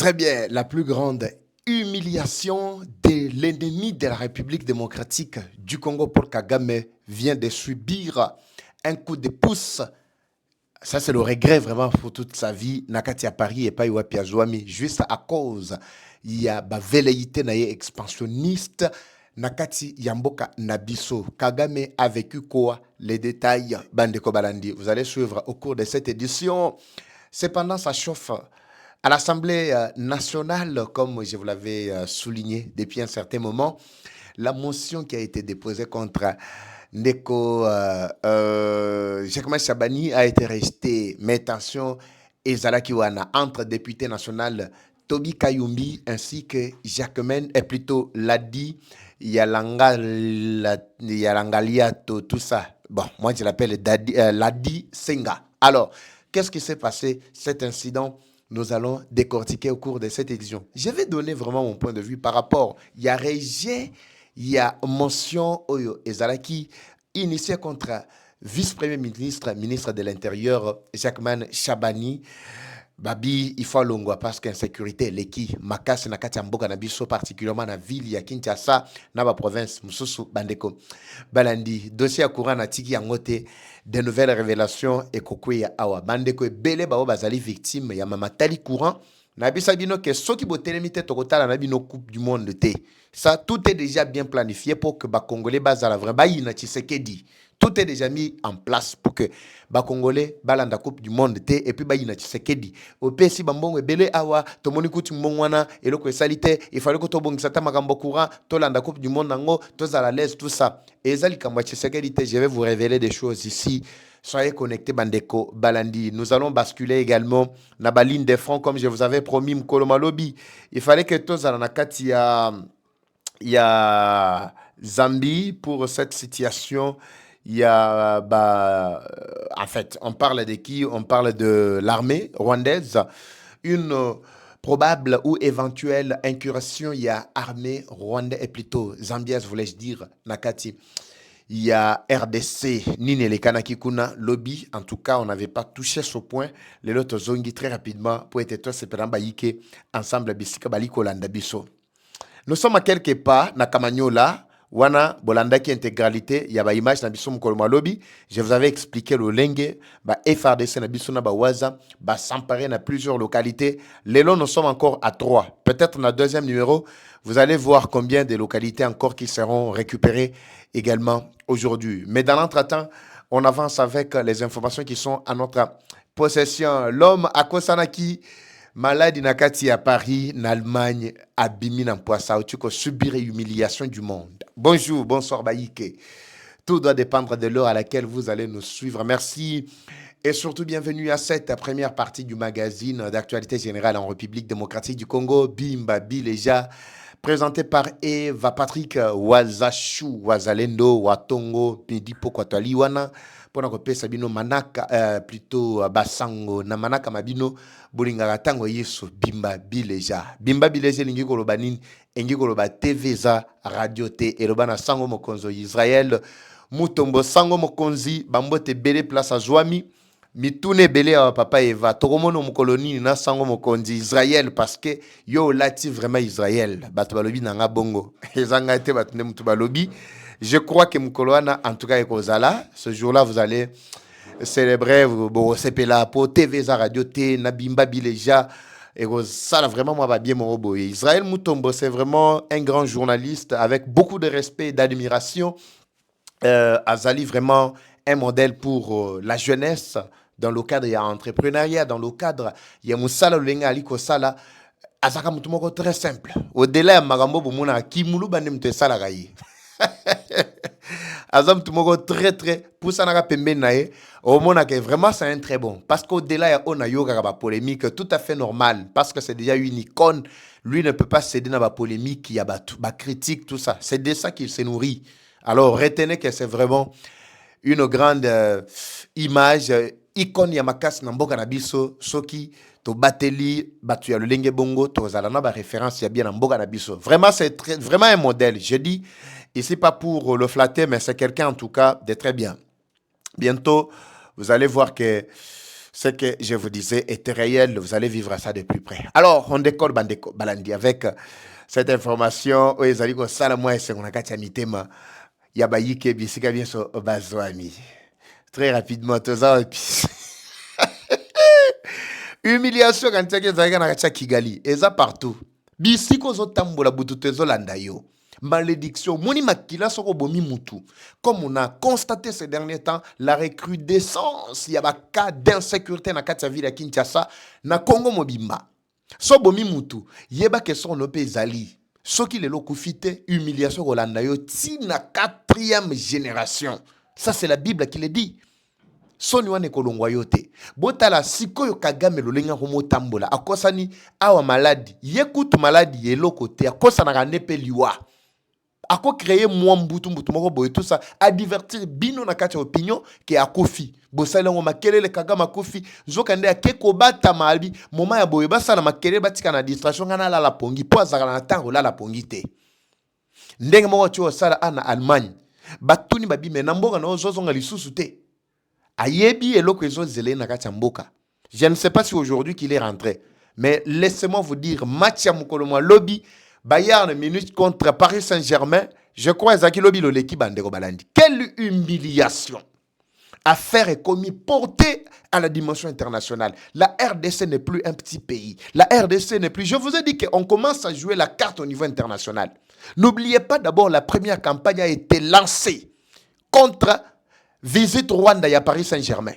Très bien, la plus grande humiliation de l'ennemi de la République démocratique du Congo Paul Kagame vient de subir un coup de pouce. Ça, c'est le regret vraiment pour toute sa vie. Nakati à Paris et pas Iwapi à Zouami, juste à cause, il y a ba velléité naïe expansionniste. Nakati Yamboka Nabiso. Kagame a vécu quoi? Les détails, Bandeko Balandi. Vous allez suivre au cours de cette édition. Cependant, ça chauffe à l'Assemblée nationale, comme je vous l'avais souligné depuis un certain moment. La motion qui a été déposée contre Neko Jacques Chabani a été restée. Mais attention, Ezala Kiwana, entre députés nationaux Toby Kayumbi ainsi que Jacquemin, et plutôt Ladi Yalangaliato, tout ça. Bon, moi je l'appelle Ladi Senga. Alors, qu'est-ce qui s'est passé? Cet incident, nous allons décortiquer au cours de cette édition. Je vais donner vraiment mon point de vue par rapport. Il y a rejet, il y a motion Oyo Ezalaki initiée contre vice-premier ministre, ministre de l'Intérieur, Jacquemin Chabani. Babi, il faut longwa parce qu'insécurité, leki, makasi na kati ya mboka na biso, particulièrement na ville ya Kinshasa, na ba province, mususu, bandeko. Balandi, dossier à courant na tiki yangote, de nouvelles révélations et kokwe ya awa. Bandeko, bele bao bazali victime ya mamatali courant. Na bisa bino ke soki botelemite tokotala na bino coupe du monde te. Ça, tout est déjà bien planifié pour que ba Congolais bazala vrai. Ba yina Tshisekedi. Tout est déjà mis en place pour que ba Congolais balanda coupe du monde te et puis ba yina Tshisekedi. Opesi bambongo ebele awa tomoni kuti mbongwana eloko esalite il fallait que tobongisa ta makambo courant tolanda coupe du monde nango tozala l'aise tout ça. Et ezali kamba Tshisekedi te, je vais vous révéler des choses ici. Soyez connectés, Bandeko Balandi. Nous allons basculer également na baline des francs, comme je vous avais promis, Mkolo Malobi. Il fallait que tous à la Nakati, il y a Zambie pour cette situation. Il y a, en fait, on parle de qui? On parle de l'armée rwandaise. Une probable ou éventuelle incursion, il y a armée rwandaise, et plutôt zambiaise, voulais-je dire, Nakati. Il y a RDC, Nine les Kanakikuna, lobby. En tout cas, on n'avait pas touché ce point. Les autres zongi très rapidement pour être tous séparés ensemble bisika baliko landa biso. Nous sommes à quelques pas na Kamanyola, wana bolanda qui intégralité, il y a ba image na biso mkoloma lobby. Je vous avais expliqué le lenge, ba FRDC na biso na ba waza, ba s'emparer na plusieurs localités. Lélo, nous sommes encore à 3. Peut-être na deuxième numéro, vous allez voir combien de localités encore qui seront récupérées également aujourd'hui. Mais dans l'entretemps, on avance avec les informations qui sont à notre possession. L'homme à Kosanaki, malade Nakati à Paris, en Allemagne, abîmé dans Poissao, tu subir l'humiliation du monde. Bonjour, bonsoir Baïke. Tout doit dépendre de l'heure à laquelle vous allez nous suivre. Merci et surtout bienvenue à cette première partie du magazine d'actualité générale en République démocratique du Congo, Bimba Bileja, présenté par Eva Patrick Wazashu, Wazalendo, Watongo, Pidipo Kwataliwana, pour nous Sabino Manaka, plutôt Basango, na Manaka Mabino, Bolingara Tango Yeso, Bimba Bileja. Bimba Bileja, Lingi Kolobanin, Engi Koloba TVza, Radio T, Elobana Sango Mokonzo Israël, Mutombo Sango Mokonzi, Bambote Bele Place à Zouami, mitune bele à papa Eva tokomono mukoloni na sango mokonzi Israël parce que yo lati vraiment Israël bato balobi nanga bongo ezanga te bato ne mutu balobi. Je crois que mukoloana en tout cas ekozala ce jour-là vous allez célébrer bon sepela po TV za radio T na bimba bileja et ça là vraiment moi va bien mon robot. Israël Mutombo c'est vraiment un grand journaliste avec beaucoup de respect et d'admiration. Azali vraiment un modèle pour la jeunesse. Dans le cadre, il y a entrepreneuriat. Dans le cadre, il y a Moussala Lenga Aliko Sala. Azaka Mutumoko très simple. Au-delà, Magambo Bumuna, Kimulu Banem te Salagaï. Azam Tumoko très très. Pour ça, n'a pas nae. Au monde, vraiment, c'est un très bon. Parce qu'au-delà, on a yoga polémique tout à fait normal. Parce que c'est déjà une icône. Lui ne peut pas céder dans la polémique, il y a la critique, tout ça. C'est de ça qu'il se nourrit. Alors, retenez que c'est vraiment une grande image, icône Yamakas Namboka Nabiso, Soki, to Bateli, Batuya le Lenge Bongo, to Zalana, référence, il y a bien Namboka Nabiso. Vraiment, c'est vraiment un modèle. Je dis, ici pas pour le flatter, mais c'est quelqu'un en tout cas de très bien. Bientôt, vous allez voir que Ce que je vous disais était réel, vous allez vivre ça de plus près. Alors, on décolle Bandeko Balandi avec cette information. Oui, vous allez dire ça, moi, c'est mon akatia mitema. Yabayi ke bisika bien so bazwami. Très rapidement, tout ça. Humiliation quand tu es dans la Kigali. Et ça partout. Bisiko zo tambola bututu zo landa yo. Malédiction. Moni makila soko bomi mutu. Comme on a constaté ces derniers temps, la recrudescence, il y a des cas d'insécurité dans la ville de Kinshasa, na Congo mobimba. So bomi mutu, yeba ke son no pe zali. So ki le lokufite, humiliation rolanda yo, ti na 4e génération. Ça c'est la Bible qui le dit. Soni wane kolongwa yote. Botala sikoyo Kagame lolenga homo tambola. Akosani awa maladi. Yekutu maladi yelo kote. Akosana ranepe liwa. Ako créer mbutu moko boye tout ça. A divertir bino na kati opinion ke akofi. Bosala ngo makelele Kagame akofi. Zokande akeko bata malbi. Moma ya boye basala makelele batika na distraction ngana la pongi. Po azakala na tango la pongi te. Ndenge moko tio sala ana Allemagne. Batuni babi menamboka na ozozonga lisusu te. Ayebi eloko ezo zele na kati mboka. Je ne sais pas si aujourd'hui qu'il est rentré, mais laissez-moi vous dire, match ya mukolo mwa lobby Bayern Munich contre Paris Saint-Germain, je crois Zaki lobby lo l'équipe bandeko balandi. Quelle humiliation! Affaire est commis portée à la dimension internationale. La RDC n'est plus un petit pays. La RDC n'est plus... Je vous ai dit qu'on commence à jouer la carte au niveau international. N'oubliez pas d'abord, la première campagne a été lancée contre Visite Rwanda ya Paris Saint-Germain.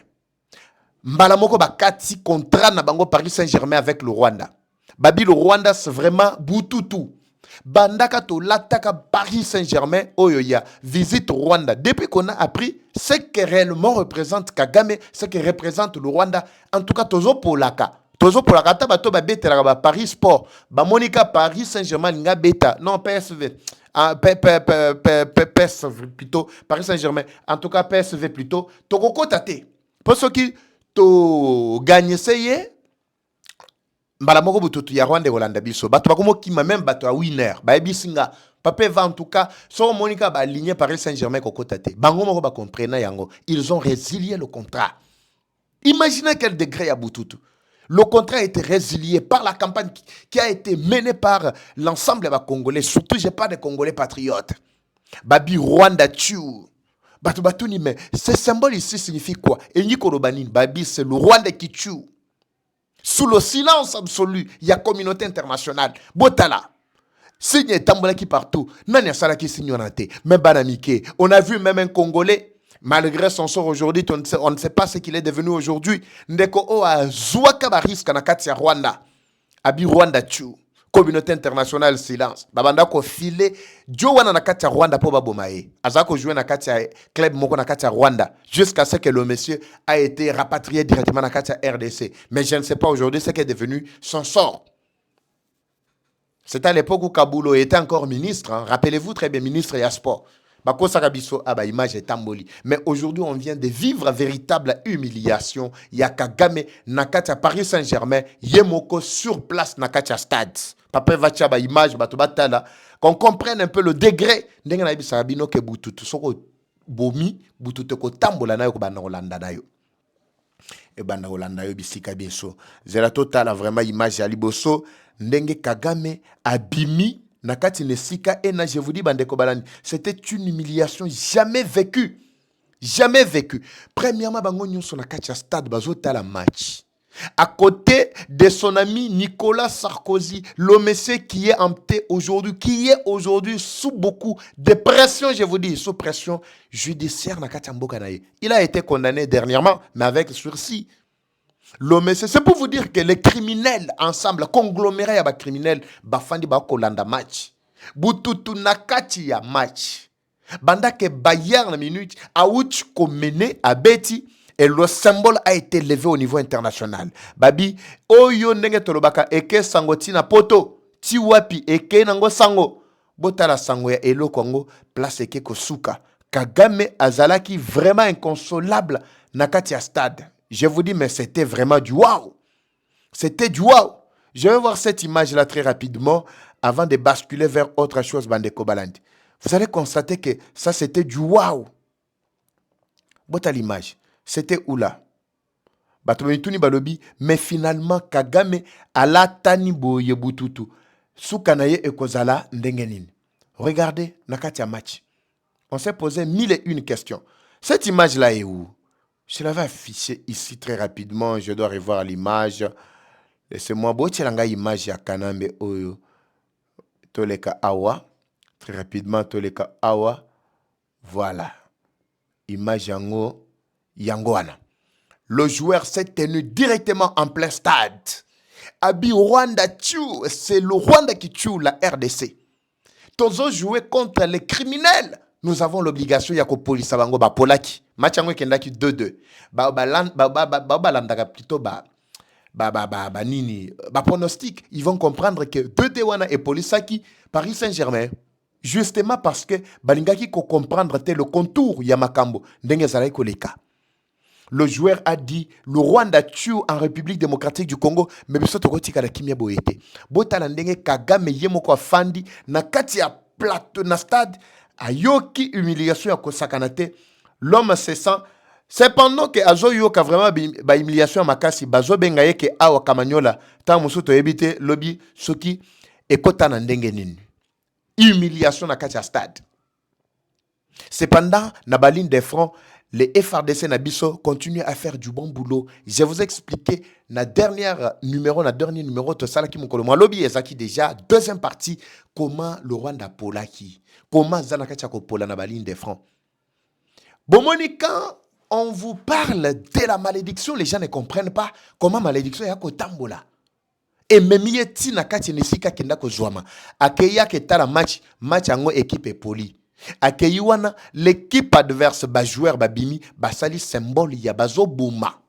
Mbalamoko bakati contrat na bango Paris Saint-Germain avec le Rwanda. Babi le Rwanda c'est vraiment bututu. Bandaka to lataka Paris Saint-Germain oyoya Visite Rwanda. Depuis qu'on a appris ce que réellement représente Kagame, ce que représente le Rwanda, en tout cas tozo polaka. Tozo polaka ta bato ba betela ba Paris Sport. Ba Monica Paris Saint-Germain nga beta. Non PSV. PSV plutôt, Paris Saint-Germain, en tout cas PSV plutôt, Tokoko Tate. Pour ceux qui to gagne seye, Mbalamoko bututu ya Rwanda Holanda biso. Bato bakomo ki même bato a winner. Ba ebisinga. Pape va en tout cas, so Monica ba aligné Paris Saint-Germain Koko Tate. Bango moko ba comprena yango. Ils ont résilié le contrat. Imaginez quel degré ya bututu. Le contrat a été résilié par la campagne qui a été menée par l'ensemble des Congolais. Surtout, je parle des Congolais patriotes. Babi Rwanda Tchu. Batoubatuni, mais ce symbole ici signifie quoi? Et Nikorobanin, Babi, c'est le Rwanda qui tue. Sous le silence absolu, il y a communauté internationale. Botala. Signe Tambola qui partout. Nanya Sala qui signe mais Banamike. On a vu même un Congolais. Malgré son sort aujourd'hui, on ne sait pas ce qu'il est devenu aujourd'hui. Ndeko o a zouaka bariska na kati ya Rwanda. Abi Rwanda chu. Communauté internationale silence. Babanda ko file jo wana na kati ya Rwanda po babomae. Azako jouer na kati ya club moko na kati ya Rwanda jusqu'à ce que le monsieur a été rapatrié directement na kati ya RDC. Mais je ne sais pas aujourd'hui ce qui est devenu son sort. C'était à l'époque où Kabulo était encore ministre. Hein. Rappelez-vous très bien, ministre et sport. Image est tamboli. Mais aujourd'hui, on vient de vivre véritable humiliation. Yakagame, Nakatia Paris Saint-Germain, Yemoko sur place, Nakatia Stade. Papa va tchaba image, batobatala. Qu'on comprenne un peu le degré. N'enga na bisarabino ke bututu. Soko bomi, bututu ko tambola na yo ko banda Holanda na yo. Et banda Holanda yo bisika biso. Zela total vraiment image ya liboso. Ndenge Kagame abimi. Nakati Nesika et je vous dis, Bandeko Balani, c'était une humiliation jamais vécue. Jamais vécue. Premièrement, Bango Nyonso Nakati Stade Bazota la match. À côté de son ami Nicolas Sarkozy, le monsieur qui est aujourd'hui sous beaucoup de pression, je vous dis, sous pression judiciaire Nakati Mbokanaye. Il a été condamné dernièrement, mais avec sursis. Le monsieur, c'est pour vous dire que les criminels ensemble, conglomérés à criminels, bafandi ba kolanda match. Bututu nakati ya match. Banda ke Bayern Munich a ouch komene a beti et le symbole a été levé au niveau international. Babi, oyo ndenge tolobaka eke sangoti na poto, ti wapi eke nango sango. Botala sango ya elo Congo, place eke kosuka. Kagame azalaki vraiment inconsolable nakati ya stade. Je vous dis, mais c'était vraiment du waouh. C'était du waouh. Je vais voir cette image-là très rapidement avant de basculer vers autre chose, Bandeko Balandi. Vous allez constater que ça, c'était du waouh. Bota l'image. C'était où là? bato mituni balobi, mais finalement Kagame alatani boye bututu. Soukanaye ekozala ndengenine. Regardez Nakatia match. On s'est posé 1001 questions. Cette image-là est où? Je l'avais affichée ici très rapidement. Je dois revoir l'image. Laissez-moi botiranga image ya Kanambe Oyo. Toleka Awa. Très rapidement, Toleka Awa. Voilà. Image yango Yangoana. Le joueur s'est tenu directement en plein stade. Abi Rwanda tue, c'est le Rwanda qui tue la RDC. Tozo jouer contre les criminels. Nous avons l'obligation ya ko polisa bango ba polaki. Match yango kendaki 2-2. Landaka plutôt nini pronostic, ils vont comprendre que 2-2 wana et polisaki Paris Saint-Germain. Justement parce que balingaki ko comprendre le contour ya makambo ndenge zalai koleka. Le joueur a dit le Rwanda tue en République démocratique du Congo, mais biso tokotika la kimia boyete. Botala ndenge Kagame yemoko afandi na kati ya plateau na stade ayoki humiliation ya kosakanate. L'homme se sent cependant que azo yoka vraiment ba humiliation ya makasi bazo benga yeke awa Kamanyola ta musuto ebite lobby soki ekota na ndenge nini. Humiliation na kati ya stade. Cependant na baline des fronts les FRDC Nabiso continuent à faire du bon boulot. Je vous ai expliqué na dernier numéro de Salaki Mokolo lobby ezaki déjà deuxième partie comment le Rwanda polaki, comment Zanakacha Pola na baline des fronts. Bomoni, quand on vous parle de la malédiction, les gens ne comprennent pas comment malédiction yako tambola. Et memie tina kati nesika kenda ko zwama. Akeya ke tala match ango équipe poli. Akeyiwana l'équipe adverse ba joueur babimi basali symbole ya bazo bouma.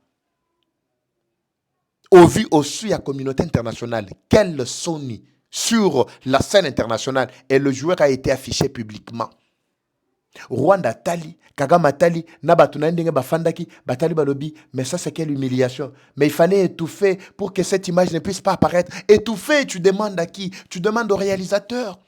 Au vu aussi la communauté internationale, quelle Sony sur la scène internationale et le joueur a été affiché publiquement. Rwanda Tali, Kagame Tali, Nabatuna Ndenge Bafandaki, Batali Balobi, mais ça c'est quelle humiliation. Mais il fallait étouffer pour que cette image ne puisse pas apparaître. Étouffer, tu demandes à qui? Tu demandes au réalisateur.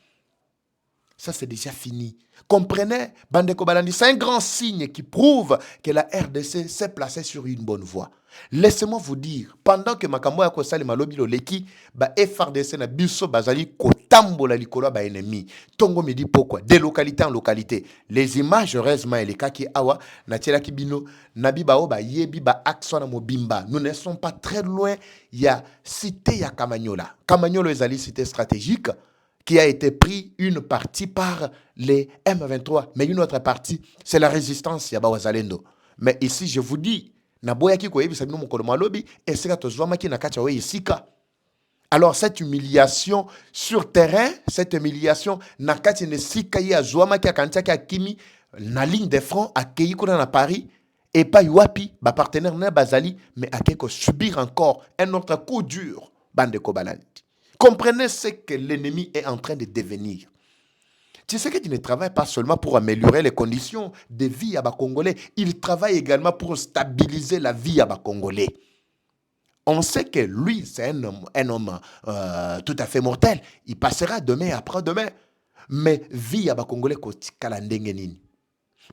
Ça c'est déjà fini. Comprenez, Bandeko Balandi, c'est un grand signe qui prouve que la RDC s'est placée sur une bonne voie. Laissez-moi vous dire, pendant que Makambo ya kosali malobi loleki, ba FRDC na biso bazali kotambola likolo ba ennemi. Tongo me dit pourquoi? De localité en localité. Les images, heureusement, et les kaki awa, na tiela kibino, nabi ba oba yebi ba akso na mobimba. Nous ne sommes pas très loin, il y a cité ya Kamanyola. Kamanyola ezali cité stratégique qui a été pris une partie par les M23, mais une autre partie, c'est la résistance ya ba wazalendo. Mais ici, je vous dis, alors cette humiliation sur terrain, cette humiliation na ligne de front à na Paris et pas Yuapi, ba partenaire na bazali, mais à subir encore un autre coup dur, bande Kobalandi. Comprenez ce que l'ennemi est en train de devenir. Tu sais qu'il ne travaille pas seulement pour améliorer les conditions de vie à Congolais, il travaille également pour stabiliser la vie à Congolais. On sait que lui, c'est un homme tout à fait mortel. Il passera demain après-demain. Mais vie à Congolais, kalandengenini.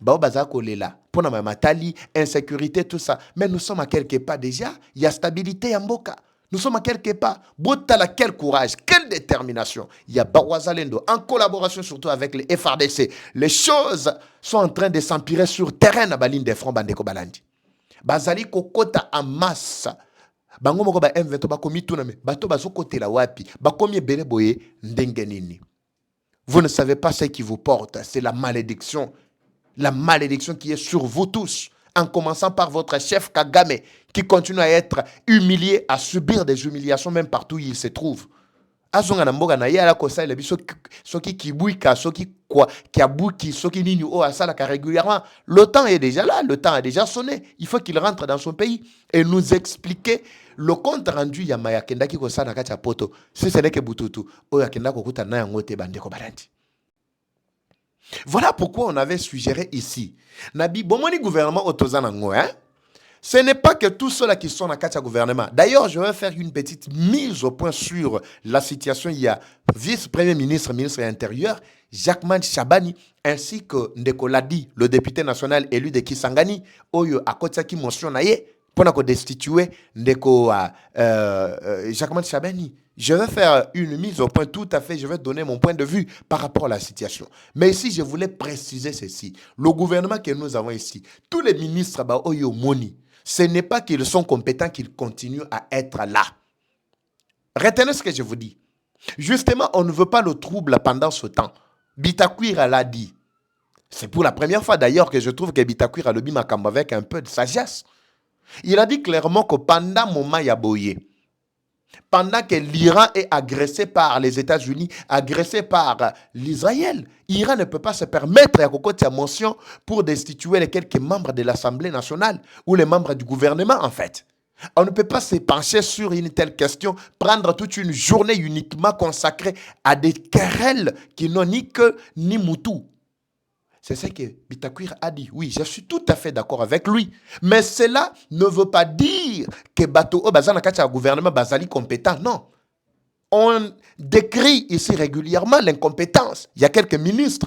Baobazako lela, pour na matali, insécurité, tout ça. Mais nous sommes à quelque part déjà, il y a stabilité en Mboka. Nous sommes à quelque part. Botala, quel courage, quelle détermination. Il y a Bawazalendo, en collaboration surtout avec les FRDC. Les choses sont en train de s'empirer sur terrain à Baline des Fronts Bandeko Balandi. Bazali kokota en masse. Bango moko ba M23 ba komi tuname. Bato bazo kote la wapi. Ba komi bele boye ndengenini. Vous ne savez pas ce qui vous porte. C'est la malédiction. La malédiction qui est sur vous tous. En commençant par votre chef Kagame, qui continue à être humilié, à subir des humiliations même partout où il se trouve. Azonga na mboga na yala ko sa lebi soki kibuika soki quoi qui abuki soki nini o asala ka régulièrement. Le temps est déjà là, le temps a déjà sonné. Il faut qu'il rentre dans son pays et nous expliquer le compte rendu ya maya kendaki ko sa na kati ya poto. Si ce n'est que bututu o ya kendako kuta na yango te bandeko balandi. Voilà pourquoi on avait suggéré ici. Nabi, bomoni gouvernement otozanango, hein? Ce n'est pas que tous ceux-là qui sont dans le gouvernement. D'ailleurs, je vais faire une petite mise au point sur la situation. Il y a vice-premier ministre, ministre de l'Intérieur, Jacquemin Chabani, ainsi que Ndeko Ladi, le député national élu de Kisangani, Oyo Akotaki Motionaye, pour destituer Ndeko Jacques Chabani. Je vais faire une mise au point tout à fait, je vais donner mon point de vue par rapport à la situation. Mais ici, je voulais préciser ceci. Le gouvernement que nous avons ici, tous les ministres, Oyo Moni, ce n'est pas qu'ils sont compétents qu'ils continuent à être là. Retenez ce que je vous dis. Justement, on ne veut pas le trouble pendant ce temps. Bitakwira l'a dit. C'est pour la première fois d'ailleurs que je trouve que Bitakwira le dit avec un peu de sagesse. Il a dit clairement que pendant moment Yaboye, pendant que l'Iran est agressé par les États-Unis, agressé par l'Israël, l'Iran ne peut pas se permettre à côté de motion pour destituer les quelques membres de l'Assemblée nationale ou les membres du gouvernement en fait. On ne peut pas se pencher sur une telle question, prendre toute une journée uniquement consacrée à des querelles qui n'ont ni queue ni moutou. C'est ce que Bitakwira a dit. Oui, je suis tout à fait d'accord avec lui. Mais cela ne veut pas dire que Bato Bazana Kacha gouvernement Bazali compétent. Non. On décrit ici régulièrement l'incompétence. Il y a quelques ministres.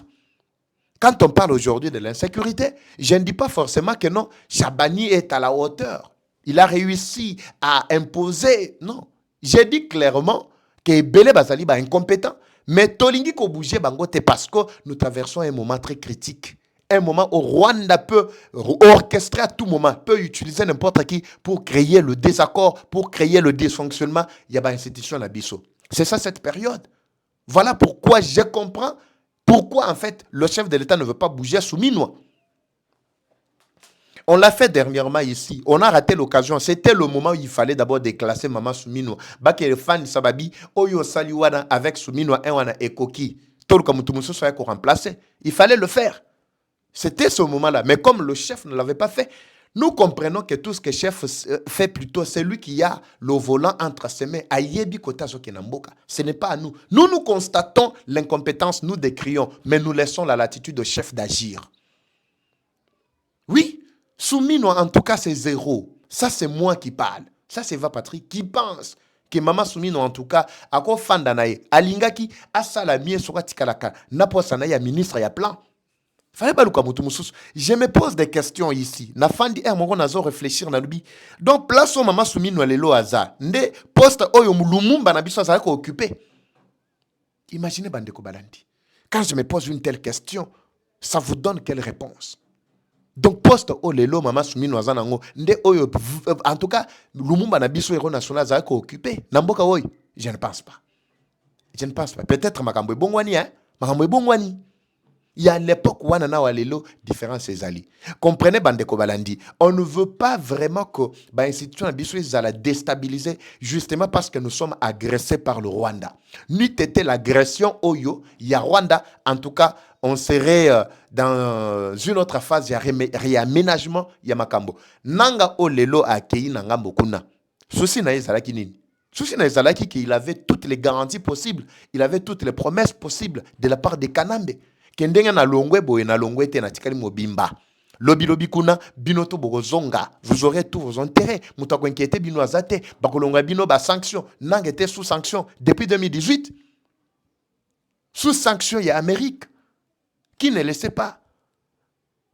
Quand on parle aujourd'hui de l'insécurité, je ne dis pas forcément que non, Chabani est à la hauteur. Il a réussi à imposer. Non. J'ai dit clairement que Bele Bazali est incompétent. Mais Tolingi ko bouger bangote parce que nous traversons un moment très critique. Un moment où Rwanda peut orchestrer à tout moment, peut utiliser n'importe qui pour créer le désaccord, pour créer le dysfonctionnement. Il y a une institution à Bisso. C'est ça cette période. Voilà pourquoi je comprends pourquoi en fait le chef de l'État ne veut pas bouger sous Minois. On l'a fait dernièrement ici. On a raté l'occasion. C'était le moment où il fallait d'abord déclasser Maman Soumino. Baké le fan Sababi, Oyo Saliwana avec Soumino et Wana Ekoki. Tout comme tout le monde soit remplacé. Il fallait le faire. C'était ce moment-là. Mais comme le chef ne l'avait pas fait, nous comprenons que tout ce que le chef fait plutôt, c'est lui qui a le volant entre ses mains. Ayebi Kota Zokenamboka. Ce n'est pas à nous. Nous constatons l'incompétence, nous décrions, mais nous laissons la latitude au chef d'agir. Oui. Soumino, en tout cas, c'est zéro. Ça, c'est moi qui parle. Ça, c'est Patrick qui pense que Maman Soumino, en tout cas, à quoi fan d'anaï, alingaki, à salamie, sur Tikalaka, n'a pas sanaï, ministre, il y a plein. Fallait pas je me pose des questions ici. Na fandi mon nazo réfléchir na lubi. Donc, place au Maman Soumino, le lo haza. Nde poste oyo mulumumba na biso azalako occupé. Imaginez, Bandeko Balandi. Quand je me pose une telle question, ça vous donne quelle réponse? Donc, poste au lelo, Maman Soumino Azanango, en tout cas, Lumumba Nabiso Héros National Zako occupé. Namboka Oy, je ne pense pas. Je ne pense pas. Peut-être Makambo Bongwani, hein? Makambo Bongwani. Il y a l'époque où on a lelo différents Césali. Comprenez, Bandeko Balandi, on ne veut pas vraiment que l'institution Nabiso la déstabiliser justement parce que nous sommes agressés par le Rwanda. N'eût été l'agression Oyo, il y a Rwanda, en tout cas, on serait dans une autre phase, il y a réaménagement, il y a Makambo. Nanga o lelo a kei nangambo kuna. Souci na ezalaki nini? Souci na ezalaki qu'il avait toutes les garanties possibles, il avait toutes les promesses possibles de la part des Kanambe. Kendenga na longwe boye na longwe te na tikali mobimba. Lobi kuna binoto bogozonga, vous aurez tous vos intérêts. Mutako inquiété bino azate, bakolonga bino ba sanction, nanga était sous sanction depuis 2018. Sous sanction il y a Amérique. Qui ne le sait pas.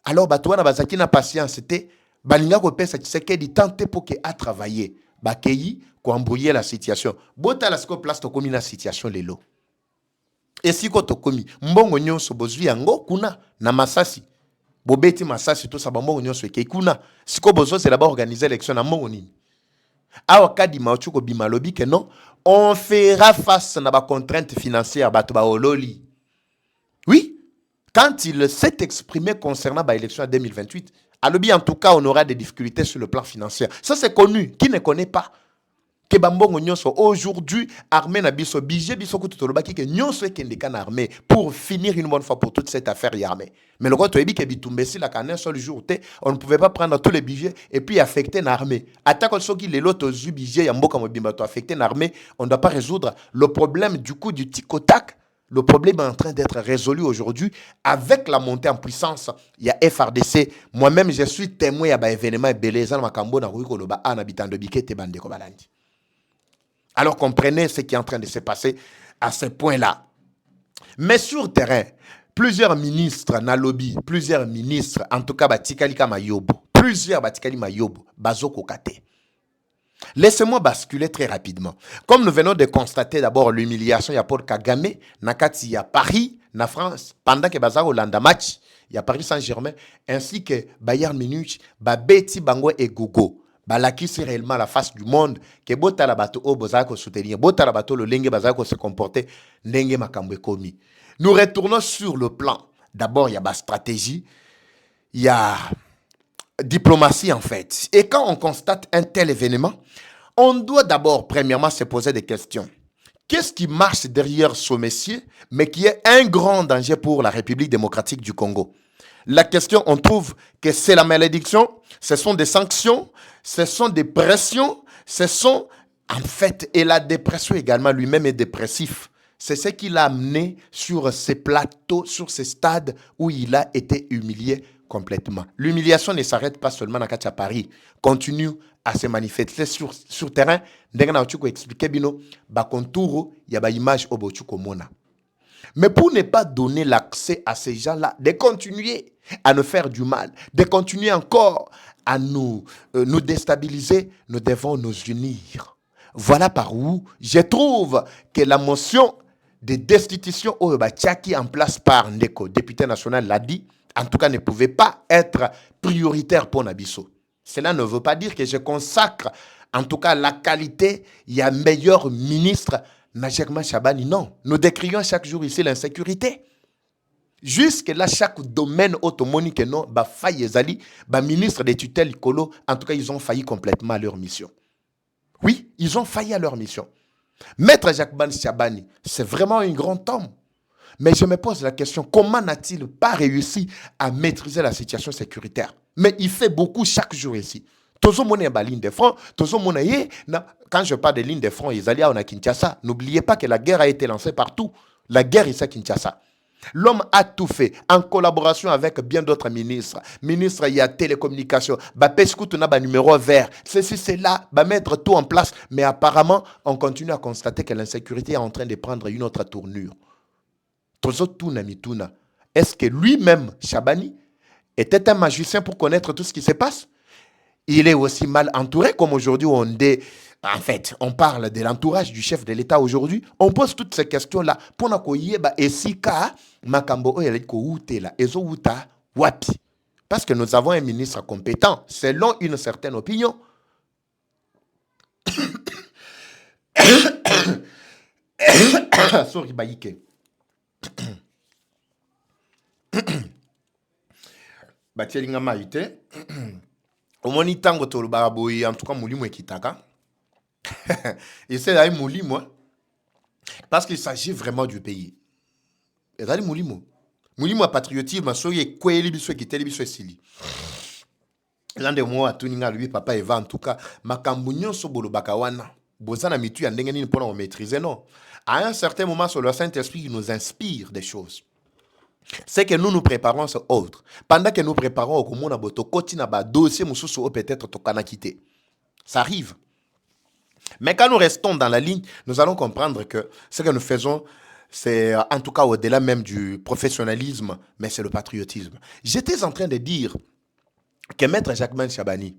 Alors, Batouana Bazaki na patience, c'était Balinga Kopesa Tshisekedi tenter pour qu'il a travaillé. Bakeyi, pour embrouiller la situation. Bota la sco place to komi na situation lelo. Et si ko to komi, mbongo nyonso bozwi yango kuna na Masasi. Bobeti Masasi to sa mbongo nyonso ke kuna. Siko bozo c'est d'abord organiser l'élection na mbongo nini. Awa kadi maochuko bimalobi que non, on fera face na ba contraintes financières batu ba ololi. Oui. Quand il s'est exprimé concernant l'élection en 2028, Alobi, en tout cas, on aura des difficultés sur le plan financier. Ça, c'est connu. Qui ne connaît pas? Que Bambongo Nyonso, aujourd'hui, armée na biso, budget biso kututolobaki, que Nyonso est kendekana armée pour finir une bonne fois pour toute cette affaire armée. Mais le roi Toyebi, que Bitumbesi, la canne un seul jour, on ne pouvait pas prendre tous les budgets et puis affecter l'armée. Attaque ceux qui les lots du budget, Yamboka Mobimbato, affecter l'armée, on ne doit pas résoudre le problème du coup du tic-au-tac. Le problème est en train d'être résolu aujourd'hui avec la montée en puissance. Il y a FRDC. Moi-même, je suis témoin à l'événement Beleza Makambo na Ruikoloba en habitant de Bikete Bandeko Balandi. Alors comprenez ce qui est en train de se passer à ce point-là. Mais sur le terrain, plusieurs ministres na lobby, plusieurs ministres, en tout cas Batikalika Mayobo, plusieurs batikali mayobo bazoko kate. Laissez-moi basculer très rapidement. Comme nous venons de constater d'abord l'humiliation ya Paul Kagame nakati ya Paris na France pendant que bazako landa match ya Paris Saint-Germain ainsi que Bayern Munich babeti bango et gogo. Balakisi réellement la face du monde que bota la bato o bozako soutenir bota la bato le lenge bazako se comporter ndenge makambo ekomi. Nous retournons sur le plan. D'abord il y a ba stratégie, il y a diplomatie en fait. Et quand on constate un tel événement, on doit d'abord premièrement se poser des questions. Qu'est-ce qui marche derrière ce monsieur, mais qui est un grand danger pour la République démocratique du Congo? La question, on trouve que c'est la malédiction, ce sont des sanctions, ce sont des pressions, ce sont en fait, et la dépression également, lui-même est dépressif. C'est ce qui l'a amené sur ces plateaux, sur ces stades où il a été humilié complètement. L'humiliation ne s'arrête pas seulement à Paris, continue à se manifester sur terrain. Ndengana Ochuko expliqué bino, ba contour, ya ba image obochuko mona. Mais pour ne pas donner l'accès à ces gens-là, de continuer à nous faire du mal, de continuer encore à nous déstabiliser, nous devons nous unir. Voilà par où je trouve que la motion de destitution qui en place par Ndeko, député national, l'a dit, en tout cas ne pouvait pas être prioritaire pour Nabiso. Cela ne veut pas dire que je consacre en tout cas la qualité, il y a meilleur ministre, Najerma Chabani. Non, nous décrions chaque jour ici l'insécurité. Jusque-là, chaque domaine automonique, non, bah faille ezali, bah ministre des tutelles Kolo, en tout cas, ils ont failli complètement à leur mission. Oui, ils ont failli à leur mission. Maître Jacques-Ben Chabani, c'est vraiment un grand homme. Mais je me pose la question, comment n'a-t-il pas réussi à maîtriser la situation sécuritaire? Mais il fait beaucoup chaque jour ici. Ligne de front, quand je parle de ligne de front, ils allaient à Kinshasa. N'oubliez pas que la guerre a été lancée partout. La guerre ici à Kinshasa. L'homme a tout fait en collaboration avec bien d'autres ministres. Ministre, il y a télécommunication, numéro vert, ceci, c'est là, mettre tout en place. Mais apparemment, on continue à constater que l'insécurité est en train de prendre une autre tournure. Est-ce que lui-même, Chabani, était un magicien pour connaître tout ce qui se passe? Il est aussi mal entouré comme aujourd'hui en fait, on parle de l'entourage du chef de l'État aujourd'hui. On pose toutes ces questions-là pour parce que nous avons un ministre compétent, selon une certaine opinion. Sorry, Baïke. Batielinga maïté. Au moni tango tolo baraboyi, en tout cas moulimo ekitaka. Et c'est là moulimo, parce qu'il s'agit vraiment du pays. Et là moulimo. Moulimo patriotisme, soye kweli biso kiteli biso esili. L'un de moi tuninga lui papa Eva en tout cas makambu nyonso bolobaka wana. Bozana mitu ya ndenge nini pona o maîtriser non. À un certain moment sur le Saint-Esprit nous inspire des choses. C'est que nous nous préparons ce autre. Pendant que nous préparons au commun boto koti na ba dossier mususu peut-être tokana quitter. Ça arrive. Mais quand nous restons dans la ligne, nous allons comprendre que ce que nous faisons, c'est en tout cas au-delà même du professionnalisme, mais c'est le patriotisme. J'étais en train de dire que Maître Jacques-Ben Chabani,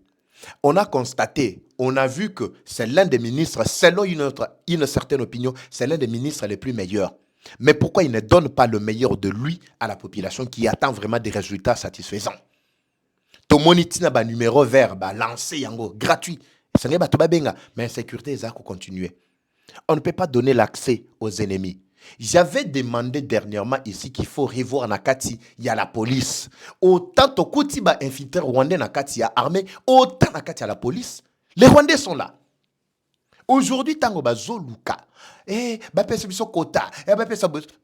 on a constaté, on a vu que c'est l'un des ministres, selon une certaine opinion, c'est l'un des ministres les plus meilleurs. Mais pourquoi il ne donne pas le meilleur de lui à la population qui attend vraiment des résultats satisfaisants? Tomonitina ba numéro vert, ba lancé yango gratuit. Mais l'insécurité, ça continuer. On ne peut pas donner l'accès aux ennemis. J'avais demandé dernièrement ici qu'il faut revoir Nakati, il y a la police. Autant Tokuti ba infiltré Rwandais Nakati, il y a armée, autant Nakati, il y a la police. Les Rwandais sont là. Aujourd'hui, tango bazo luka, quota,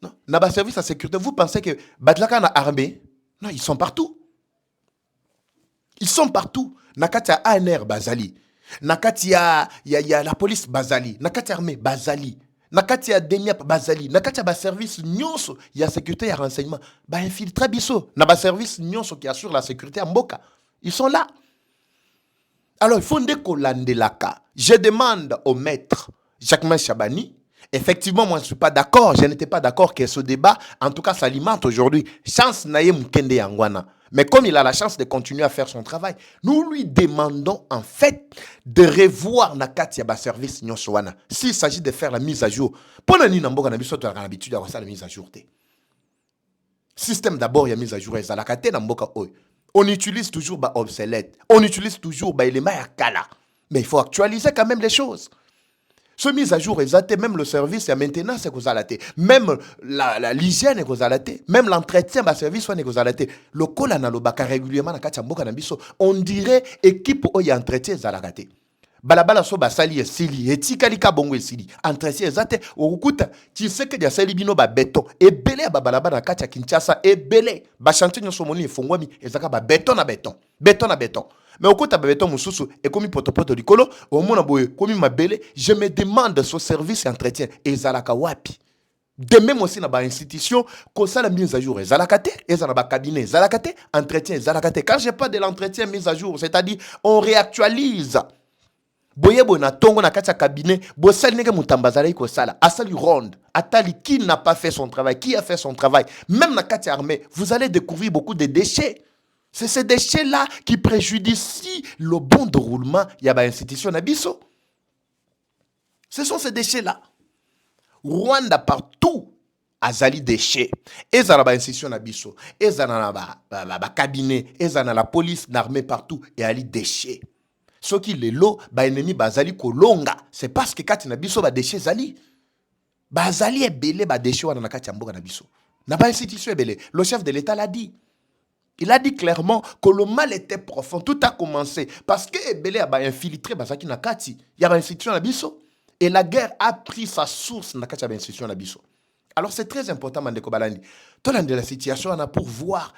non, na ba service à sécurité. Vous pensez que badlaka na armée? Non, ils sont partout. Ils sont partout. Nakati a ANR Bazali. Nakati ya la police Bazali. Nakati armée Bazali. Nakati ya Demiap Bazali. Nakati ba service nyonso ya sécurité et renseignement. Ba infiltré biso. Na ba service nyonso qui assure la sécurité à Mboka. Ils sont là. Alors, il faut que laka. Je demande au maître Jacques-Ben Chabani. Effectivement, moi, je ne suis pas d'accord. Je n'étais pas d'accord que ce débat, en tout cas, s'alimente aujourd'hui. Chance naye mukende yangwana. Mais comme il a la chance de continuer à faire son travail, nous lui demandons en fait de revoir Nakati ya service nyonsoana. S'il s'agit de faire la mise à jour, pour la Ninamboka na biso to l'habitude d'avoir ça la mise à jour. Système d'abord, il y a mise à jour. On utilise toujours obsolète. On utilise toujours éléments à kala. Mais il faut actualiser quand même les choses. Ce mise à jour, même le service et la maintenance, même l'hygiène, même l'entretien du service, le col analobaka régulièrement, on dirait équipe où il y a entretien. Balabala so basali esili etikalika bongo esili entretien ezate okukuta tu sais que ya sali bino ba béton et belé ba balabala na kati ya Kinshasa et belé ba chantier nyoso moni efongwami ezaka ba béton na béton mais okuta ba béton mususu e komi potopoto likolo au mona boye komi mabele. Je me demande ce service et entretien ezalaka wapi. De même aussi dans ba institution ko ça la mise à jour ezalaka te ezana ba cabinet ezalaka te entretien ezalaka te. Quand je parle de l'entretien mise à jour, c'est-à-dire on réactualise. Boyebo na tongo na kati cabinet, bosali neke mutambazala iko sala, asali ronde, atali qui n'a pas fait son travail, qui a fait son travail. Même na kati armée, vous allez découvrir beaucoup de déchets. C'est ces déchets-là qui préjudicient le bon déroulement y a ba institution na biso. Ce sont ces déchets-là. Rwanda partout azali déchets. Ezana ba institution na biso, ezana ba cabinet, ezana la police, l'armée partout et ali déchets. Ce qui les lots, ennemi bazali kolonga, c'est parce que quand na biso ba déchets zali, bazali ebele ba déchets wana na kati ya mboka na biso. Na ba institution ebele, le chef de l'État l'a dit. Il a dit clairement que le mal était profond. Tout a commencé parce que ebele a infiltré bazaki na kati, ya ba institution na biso et la guerre a pris sa source na kati ya ba institution na biso. Alors c'est très important Mandeko Balandi. Tout de la situation on a pour voir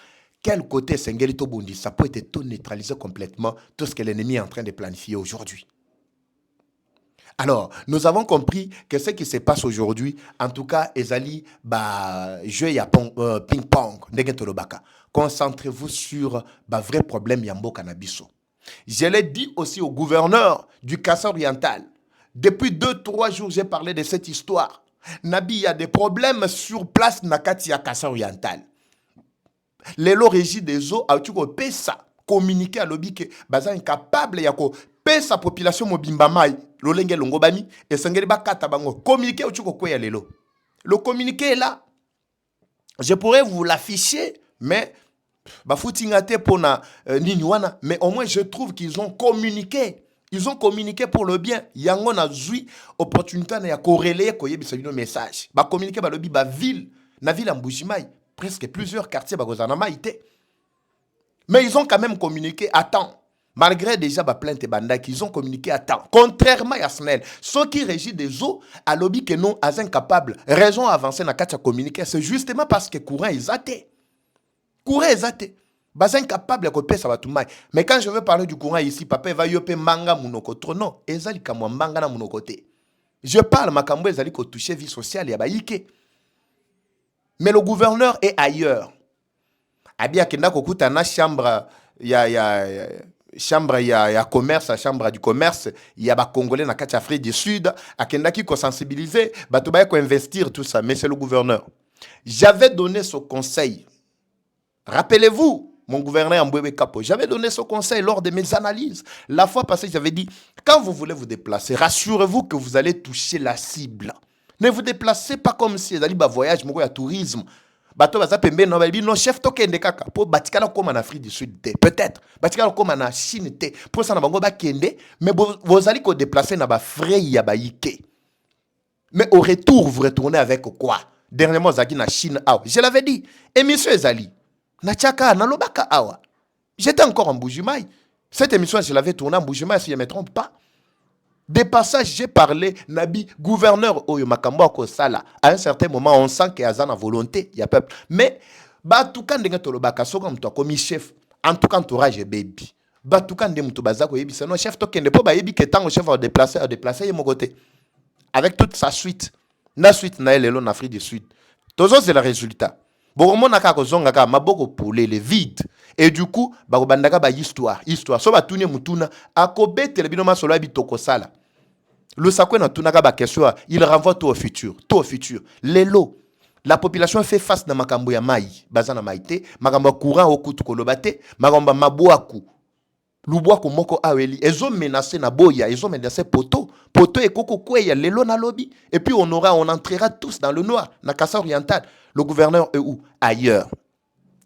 quel côté Sengelito Bundi, ça peut être tout neutraliser complètement tout ce que l'ennemi est en train de planifier aujourd'hui. Alors, nous avons compris que ce qui se passe aujourd'hui, en tout cas, Ezali, jeu ping-pong, concentrez-vous sur le vrai problème Yambo Cannabiso. Je l'ai dit aussi au gouverneur du Kassai oriental. Depuis 2-3 jours, j'ai parlé de cette histoire. Nabi, il y a des problèmes sur place Nakati à Kassai oriental. Les lots régis des eaux, tu peux pesa communiquer à l'objet que baza incapable ya ko pesa population mobimba mai lolenge longobani et sengeli ba kata bango communiquer tu ko ya lelo. Le communiqué est là. Je pourrais vous l'afficher mais ba foutingate pour na nini wana mais au moins je trouve qu'ils ont communiqué. Ils ont communiqué pour le bien. Yango na zui opportunité na ya corréler ko yebisa bino message. Ba communiquer ba lobi ba ville na ville Mbujimayi. Presque plusieurs quartiers bagozanama été. Mais ils ont quand même communiqué à temps. Malgré déjà la plainte banda qu'ils ont communiqué à temps. Contrairement à SNEL, ceux qui régissent des eaux, à lobby que non, à incapable, raison avancée na katia communiquer, c'est justement parce que courant est athée. Courant est athée. Bas incapable de copier ça va tout mal. Mais quand je veux parler du courant ici, papa va yope manga monokoto. Non, ezali kamwa manga na monokoté. Je parle makambo ezali ko toucher vie sociale ya ba yike. Mais le gouverneur est ailleurs. Abia kenda kokuta na chambre ya commerce, la chambre du commerce, il y a ba congolais na kati Afrique du Sud, akenda ki ko sensibiliser, ba to ba ko investir tout ça, mais c'est le gouverneur. J'avais donné ce conseil. Rappelez-vous, mon gouverneur Mbouebe Kapo, j'avais donné ce conseil lors de mes analyses. La fois passée, j'avais dit quand vous voulez vous déplacer, rassurez-vous que vous allez toucher la cible. Ne vous déplacez pas comme si vous allez un voyage, un tourisme. Bato baza pembe no bali no chef tokende kaka po batikala comme en Afrique du Sud peut-être batikala comme en Chine pour ça na bango ba kende mais vous allez ko déplacer na ba frais ya ba yike. Mais au retour vous retournez avec quoi? Dernièrement zaki na Chine awa. Je l'avais dit émission ezali na chaka na lobaka awa. J'étais encore en Mbujimayi. Cette émission je l'avais tournée en Mbujimayi si je ne me trompe pas. Des passages, j'ai parlé, Nabi, gouverneur Oyo Makambo Kosala. À un certain moment, on sent qu'il y a une volonté, il y a peuple. Mais, en tout cas, comme toi, comme chef, en tout cas, entourage baby. En tout cas, c'est non chef token, pas baby que tant le chef va déplacer, il mon côté. Avec toute sa suite. La suite, na elle en Afrique du Sud. Toujours, c'est le résultat. Bon, mon naka kozonga ma boko pour les vides. Et du coup, bandaka ba histoire. So ba tuni mutuna akobe telebino masolo bitoko sala. Le sakwe na tunaka ba question, il renvoie tout au futur, Les lots. La population fait face na makambo ya mai, bazana maite, makambo courant au kutu kolobate, makambo maboaku. Lubwaku moko aweli, ils ont menacé na boya, ils ont menacé poto et koko kweya lelo na lobby, et puis on entrera tous dans le noir, na Kassa oriental. Le gouverneur est où? Ailleurs.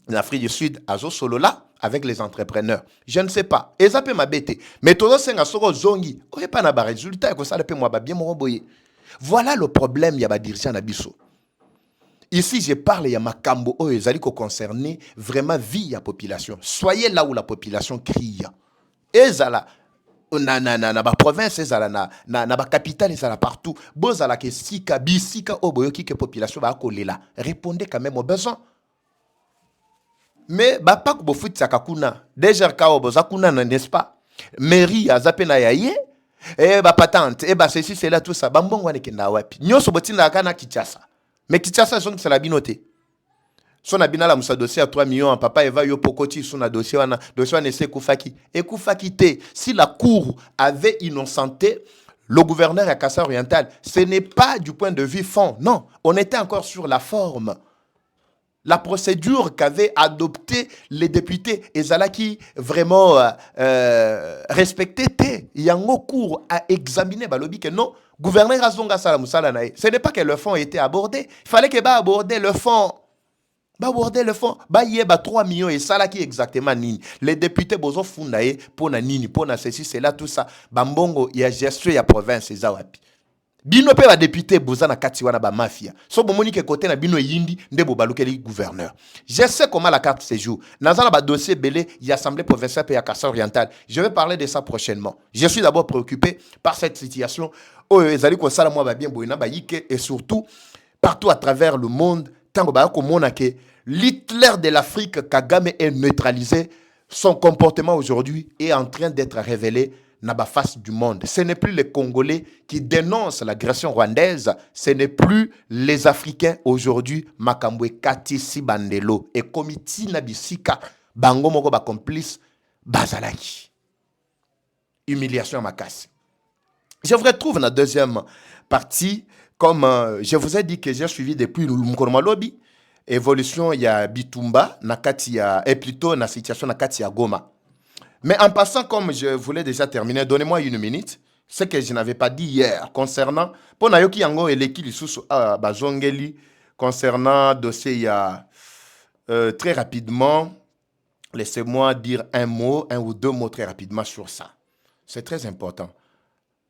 En Afrique du Sud, azo solo là, avec les entrepreneurs. Je ne sais pas. Et ça peut m'abêter. Mais tout ça, c'est un soro zongi. On n'est pas na ba résultat, que ça peut moi bien mon boyer. Voilà le problème, il y a ba dirigeant na biso. Ici, je parle, il y a makambo, ils allaient concerner vraiment vie à la population. Soyez là où la population crie. Ezala na ba province ezala na ba capitale ezala partout bozala ke sika bisika oboyoki ke population ba kolela répondez quand même aux besoins mais ba pas ko bofuti kakuna déjà ka oboza kuna n'est-ce pas mairie azapena yaye et ba patente et ba ceci c'est là tout ça ba mbongo ne kenda wapi nyoso botinda kana Kinshasa mais Kinshasa son c'est la binoté. Son abina la musa dossier à 3 millions, papa Eva yo pokoti son dossier wana ese kufaki. Et kufaki te, si la cour avait innocenté le gouverneur à Kassa oriental, ce n'est pas du point de vue fond, non, on était encore sur la forme. La procédure qu'avaient adopté les députés ezalaki vraiment respecté te. Yango cour a examiné balobi que non, gouverneur azonga sala musala nae. Ce n'est pas que le fond était abordé, il fallait que ba aborder le fond. Ba aborder le fond, ba yeba 3 millions et ça là qui exactement nini. Les députés bozo fundaye pour na nini, pour na ceci, c'est là tout ça. Bambongo ya gestion ya province ezawapi. Bino pe ba député boza na kati wana ba mafia. So bomoni ke côté na bino yindi ndebo balukeli gouverneur. Je sais comment la carte se joue. Nazana ba dossier belé y assemblée provinciale pe ya Kassa oriental. Je vais parler de ça prochainement. Je suis d'abord préoccupé par cette situation. Oh ezali ko sala moi ba bien boyina ba yike et surtout partout à travers le monde. L'Hitler de l'Afrique, Kagame, est neutralisé. Son comportement aujourd'hui est en train d'être révélé dans la face du monde. Ce n'est plus les Congolais qui dénoncent l'agression rwandaise. Ce n'est plus les Africains aujourd'hui. Makambwe Katisi Bandelo et Komiti Nabisika Bango Moko ba complice Bazalaki. Humiliation à ma casse. Je vous retrouve dans la deuxième partie. Comme je vous ai dit que j'ai suivi depuis le Mkoroma Lobby, évolution il y a Bitumba, et plutôt la situation nakati ya Goma. Mais en passant, comme je voulais déjà terminer, donnez-moi 1 minute, ce que je n'avais pas dit hier concernant, pour Nayoki Yango et l'équipe Bazongeli, concernant dossier il y a très rapidement, laissez-moi dire un ou deux mots très rapidement sur ça. C'est très important.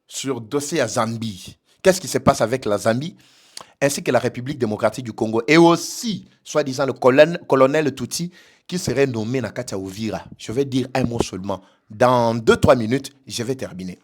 Sur dossier à Zambie. Qu'est-ce qui se passe avec la Zambie ainsi que la République démocratique du Congo et aussi, soi-disant, le colonel Tutsi qui serait nommé Nakatia Ouvira. Je vais dire un mot seulement. Dans 2-3 minutes, je vais terminer.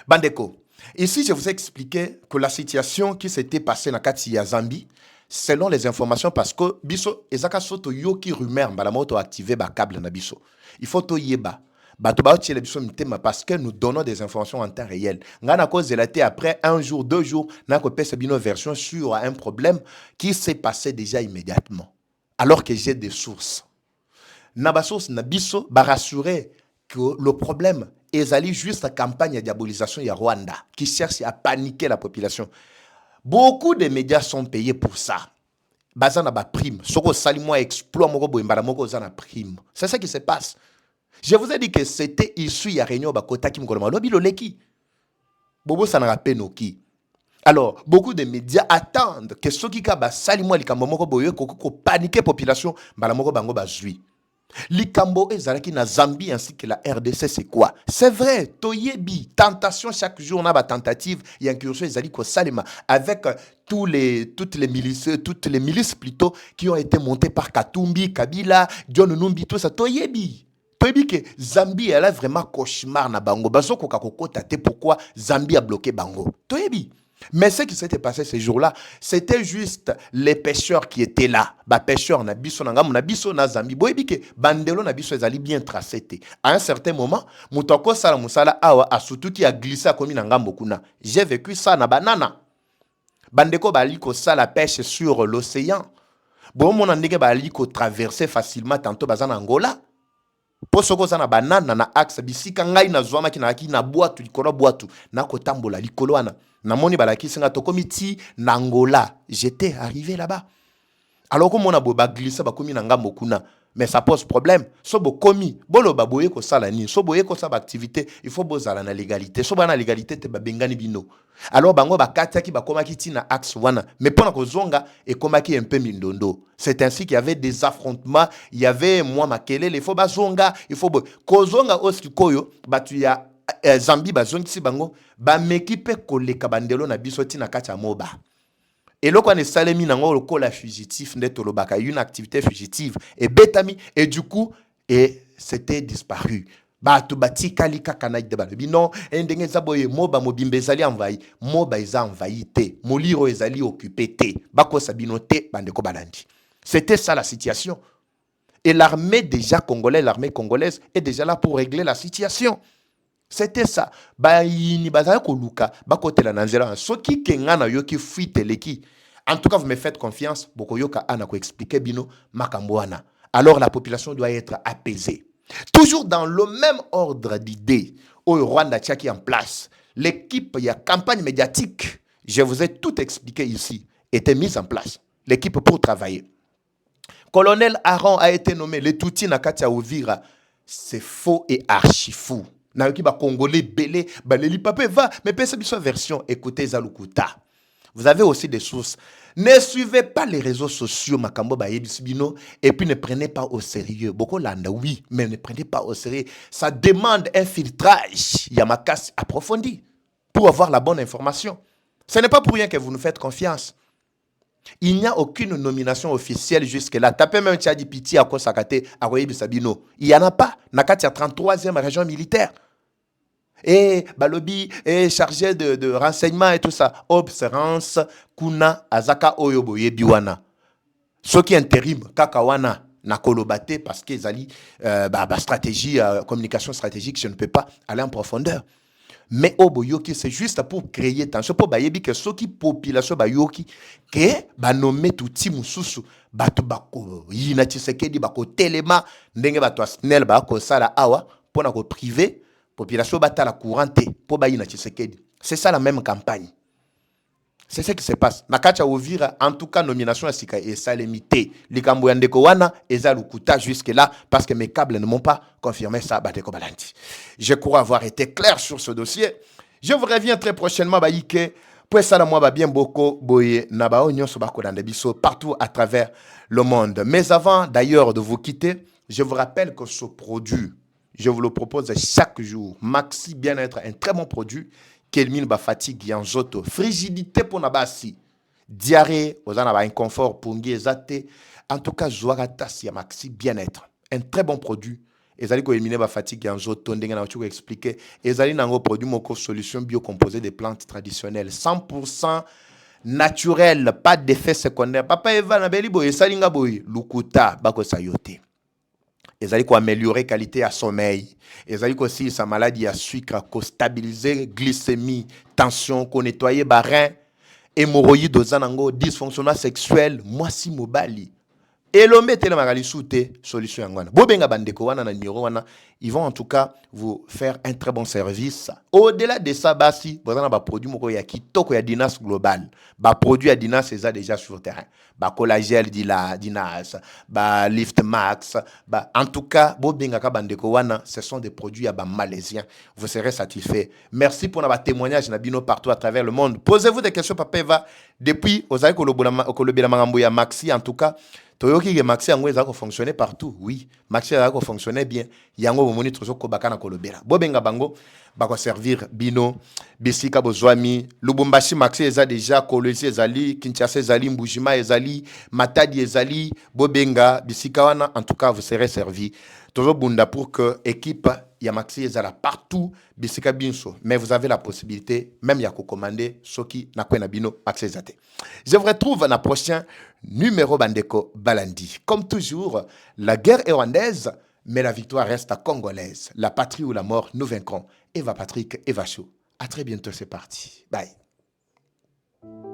Bandeko, ici, je vous ai expliqué que la situation qui s'était passée Nakatia Zambie, selon les informations, parce que biso ezaka soto yo qui rumeur mbalamoto activé ba câble na biso. Il faut to yeba. Parce que nous donnons des informations en temps réel. Ngana cause après 1 jour, 2 jours, n'a que une version sur un problème qui s'est passé déjà immédiatement. Alors que j'ai des sources. Nabasos Nabiso va rassurer que le problème est allé juste à la campagne de diabolisation de Rwanda qui cherche à paniquer la population. Beaucoup de médias sont payés pour ça. Bazana ba prime. Soko salimo exploit moko boimbara moko zana prime. C'est ça qui se passe. Je vous ai dit que c'était issu à réunion bakota qui mkoloma lobi loleki. Bobo sanara penoki. Alors, beaucoup de médias attendent que ceux qui kaba salimo likambo moko boye ko paniquer population mbala moko bango bazui. Likambo ezalaki na Zambie ainsi que la RDC c'est quoi? C'est vrai, toyebi tentation chaque jour na ba tentative et incursion ezali ko salima avec toutes les milices plutôt qui ont été montées par Katumbi, Kabila, John Numbi tout ça toyebi. Toyebi que Zambie elle a vraiment cauchemar na bango. Baso ko kakokota te pourquoi Zambie a bloqué bango. Toyebi. Mais ce qui s'était passé ces jours-là, c'était juste les pêcheurs qui étaient là. Ba pêcheurs na biso na ngamu na biso na Zambie. Boyebi que bandelo na biso ezali bien tracé te. À un certain moment, mutoko sala musala awa asututi a glissé comme na ngambo kuna. J'ai vécu ça na banana. Bandeko bali ko sala pêche sur l'océan. Bon mon ndenge bali ko traverser facilement tantôt bazana Angola. Po soko za na banana na axe bisika ngai na zwama ki na boatu likolo boatu na kotambola likolo wana na moni balaki singa tokomi ti na Angola. J'étais arrivé là-bas. Alors comme on a ba glissa ba komi na ngambo kuna, mais ça pose problème. So bo komi bolo ba boye ko sala ni, so boye ko sa ba activité, il faut bozala na légalité. So ba na légalité te ba bengani bino. Alors bango ba kataki ba komaki ti na axe wana, mais pendant ko zonga et komaki un peu mindondo. C'est ainsi qu'il y avait des affrontements, il y avait moi makele, il faut ba zonga, il faut ko zonga oski koyo, ba tu ya Zambi ba zongi si bango, ba mekipe koleka bandelo na biso ti na kati ya moba. Et là, quand on est salemi, on a fugitif, une activité fugitive, et betami, et du coup, et c'était disparu. Batu bati kalika kanai de balobi non endenge zaboye moba mobimbe ezali envahi moba eza envahi te moliro ezali occupé te bako sabino te bandeko balandi. C'était ça la situation. Et l'armée déjà congolaise, l'armée congolaise est déjà là pour régler la situation. C'était ça. Ba yini bazaya koluka bakotela na nzela soki kengana yoki fuite leki. En tout cas, vous me faites confiance, boko yoka ana ko expliquer bino makamboana. Alors la population doit être apaisée. Toujours dans le même ordre d'idées, au Rwanda qui en place, l'équipe, il y a campagne médiatique, je vous ai tout expliqué ici, était mise en place. L'équipe pour travailler. Colonel Aaron a été nommé, le Tutsi Nakatia Ouvira, c'est faux et archi fou. Nayoki ba Congolais belé, ba leli papé va, mais pèse sa version, écoutez Zalukuta. Vous avez aussi des sources. Ne suivez pas les réseaux sociaux, Makambo Bayebisibino, et puis ne prenez pas au sérieux. Beaucoup l'anda, oui, mais ne prenez pas au sérieux. Ça demande un filtrage, Yamakas approfondi, pour avoir la bonne information. Ce n'est pas pour rien que vous nous faites confiance. Il n'y a aucune nomination officielle jusque-là. Tapez même Tchadi Piti à Kosakate, à Royebisabino. Il n'y en a pas. Nakati à 33e région militaire. Et Balobi est chargé de renseignement et tout ça. Observance, Kuna, Azaka, Oyobo, Yebiwana. Ce qui est intérim, Kakawana, Nakolobate, parce qu'ils allaient, stratégie, communication stratégique, je ne peux pas aller en profondeur. Mais Oboyoki, c'est juste pour créer tension. Pour bayebi que ce qui population bayoki, que ba nommé tout timususu, batu bako, yina tisekedi bako telema, ndenge batu asnel bako sala awa, pour na ko privé. Population bata la courante pour baïna Tshisekedi. C'est ça la même campagne. C'est ce qui se passe. Nakacha Ovira, en tout cas, nomination à Sika et Salemité. Likambo Yandeko Wana, Eza Lukuta jusque-là, parce que mes câbles ne m'ont pas confirmé ça, Bateko Balanti. Je crois avoir été clair sur ce dossier. Je vous reviens très prochainement, Baïke. Pour ça, moi, bien beaucoup, Boye, Nabao, Nyon, Sobako, Dandebiso, partout à travers le monde. Mais avant d'ailleurs de vous quitter, je vous rappelle que ce produit, je vous le propose chaque jour. Maxi Bien-être, un très bon produit. Kelmine ba fatigue yanzoto. Frigidité pour nabasi. Diarrhée, vous en avez inconfort pour ngezate. En tout cas, Zoarata, c'est Maxi Bien-être. Un très bon produit. Et allez ko éliminer ba fatigue yanzoto. Ndenga na vous expliquer. Et allez nango produit moko solution biocomposée des plantes traditionnelles. 100% naturel. Pas d'effet secondaire. Papa Eva na beli boye salinga boye. Lukuta bako sayote. Ils allaient améliorer la qualité à sommeil. Ils allaient aussi sa maladie à sucre, stabiliser glycémie, tension, nettoyer barin, hémorroïdes aux anango, dysfonctionnement sexuel, moi si mobali. Et l'homme est magali soute solution yangwana. Bobenga bandeko wana na numéro wana, ils vont en tout cas vous faire un très bon service. Au-delà de ça, basi, vous avez un produit moko ya kitoko ya Dinas Global. Ba produit ya Dinas c'est déjà sur le terrain. Ba collagel Dinas, ba Lift Max, ba en tout cas, bobenga ka bandeko wana, ce sont des produits ya ba malaisiens. Vous serez satisfait. Merci pour notre témoignage nabino partout à travers le monde. Posez-vous des questions papa Eva depuis vous avez kolobela mangambo ya Maxi en tout cas. Toyoki que Maxi yango ezako fonctionner partout. Oui, Maxi ezako fonctionner bien. Yango bomoni trozo ko bakana kolobela. Bobenga bango bako servir bino bisika bozwami Lubumbashi Maxi eza déjà Kolwezi ezali Kinshasa ezali Mbujima ezali Matadi ezali bobenga bisika wana en tout cas vous serez servi. Toujours bunda pour que équipe ya Maxi ezala partout bisika binso mais vous avez la possibilité même ya ko commander soki na kwena bino Maxi ezate. Je vous retrouve dans le prochain numéro Bandeko Balandi. Comme toujours, la guerre est rwandaise, mais la victoire reste congolaise. La patrie ou la mort, nous vaincrons. Eva Patrick, Eva Chou. À très bientôt, c'est parti. Bye.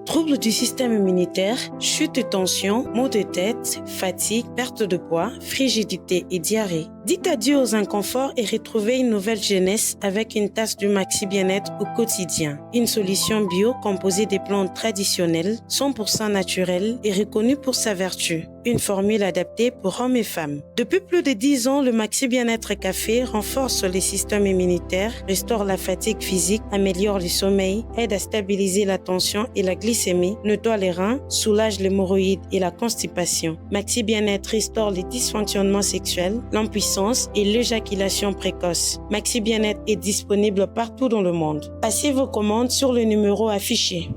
Troubles du système immunitaire, chute de tension, maux de tête, fatigue, perte de poids, frigidité et diarrhée. Dites adieu aux inconforts et retrouvez une nouvelle jeunesse avec une tasse du Maxi Bien-être au quotidien. Une solution bio composée des plantes traditionnelles, 100% naturelles et reconnue pour sa vertu. Une formule adaptée pour hommes et femmes. Depuis plus de 10 ans, le Maxi Bien-être Café renforce les systèmes immunitaires, restaure la fatigue physique, améliore le sommeil, aide à stabiliser la tension et la glycémie, nettoie les reins, soulage l'hémorroïde et la constipation. Maxi Bien-être restaure les dysfonctionnements sexuels, l'impuissance et l'éjaculation précoce. Maxi Bien-être est disponible partout dans le monde. Passez vos commandes sur le numéro affiché.